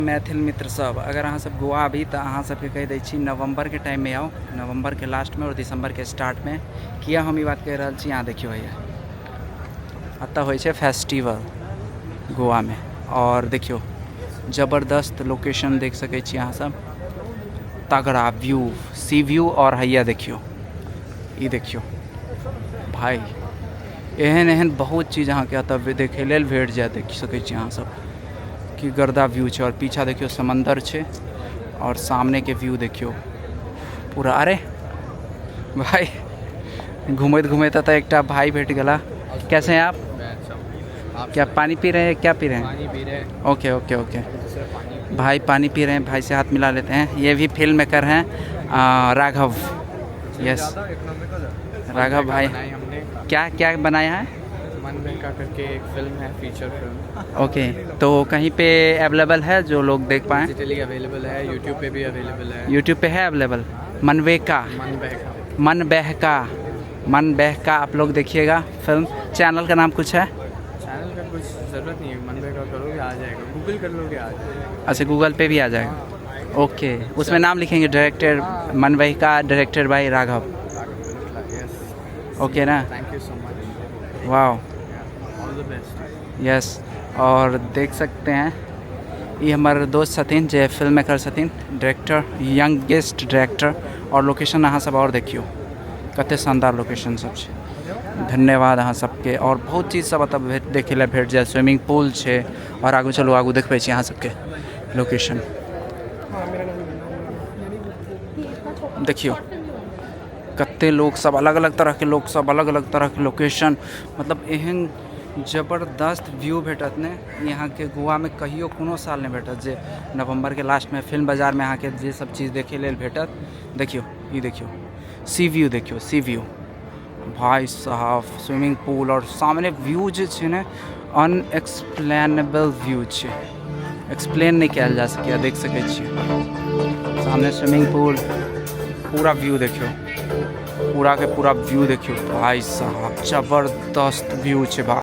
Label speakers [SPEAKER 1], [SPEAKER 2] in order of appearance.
[SPEAKER 1] मैथिल मित्र सब, अगर अहाँ सब गोवा आबी तो अहाँ सबके कह दै छी नवंबर के टाइम में आओ, नवंबर के लास्ट में और दिसंबर के स्टार्ट में। किया हम ई बात कह रहा छी, यहाँ देखियो भैया अतः होइ छै फेस्टिवल गोवा में, और देखियो जबरदस्त लोकेशन देख सकै छी अहाँ सब, तगड़ा व्यू, सी व्यू। और हैया देखियो, ई देखियो भाई एहन एहन बहुत चीज़ अहाँ के अतः देखे लेल भेट जाए, देख सकै छी अहाँ सब कि गर्दा व्यू है। और पीछा देखियो समंदर है, और सामने के व्यू देखियो पूरा। अरे भाई घूमते घूमते तो एक भाई भेट गला। कैसे हैं आप? क्या पानी पी रहे हैं? क्या पी रहे हैं?
[SPEAKER 2] पानी पी रहे हैं।
[SPEAKER 1] ओके ओके ओके भाई पानी पी रहे हैं, भाई से हाथ मिला लेते हैं। ये भी फिल्म मेकर हैं राघव। यस राघव भाई,
[SPEAKER 2] हमने
[SPEAKER 1] क्या क्या बनाया है?
[SPEAKER 2] मनबेका करके एक फिल्म है, फीचर फिल्म।
[SPEAKER 1] ओके, तो कहीं पे अवेलेबल है जो लोग देख पाएँ?
[SPEAKER 2] डिजिटली अवेलेबल है, यूट्यूब पे भी अवेलेबल है।
[SPEAKER 1] यूट्यूब पे है अवेलेबल। मनबेका, मन बहका आप लोग देखिएगा फिल्म। चैनल का नाम कुछ है?
[SPEAKER 2] चैनल का कुछ ज़रूरत नहीं है, मनबेका करोगे आ जाएगा, गूगल कर लोगे आ जाएगा।
[SPEAKER 1] अच्छा गूगल पे भी आ जाएगा। ओके, उसमें नाम लिखेंगे डायरेक्टर मन बहका, डायरेक्टेड बाय राघव। ओके ना?
[SPEAKER 2] Thank you so much.
[SPEAKER 1] वाह,
[SPEAKER 2] ऑल द बेस्ट।
[SPEAKER 1] यस। और देख सकते हैं ये हमारे दोस्त छथिन जे फिल्म मेकर छथिन, डायरेक्टर, यंगेस्ट डायरेक्टर। और लोकेशन अहाँ सब और देखियो कते शानदार लोकेशन सब छै। धन्यवाद अहाँ सबके। और बहुत चीज़ सब अतः देखे ला भेट जाए, स्विमिंग पूल छै। और आगू चलू, आगू देखबै छी अहाँ सबके लोकेशन। देखियो कते लोग सब, अलग अलग तरह के लोग सब, अलग अलग तरह के लोकेशन, मतलब एहन जबरदस्त व्यू भेटत ने यहाँ के गोवा में कहियो कोनो साल नहीं भेटत, जे नवंबर के लास्ट में फिल्म बाजार में अहाँ के जे सब चीज़ देखे लेल भेटत। देखियो ये देखियो सी व्यू, देखियो सी व्यू भाई साहब, स्विमिंग पूल। और सामने व्यू जे छै ने अनएक्सप्लेनेबल व्यू छै, एक्सप्लेन नहीं किया जा सके। देख सकै छियै सामने स्विमिंग पूल, पूरा व्यू देखियो, पूरा के पूरा व्यू देखियो भाई साहब, जबरदस्त व्यू छै भाई।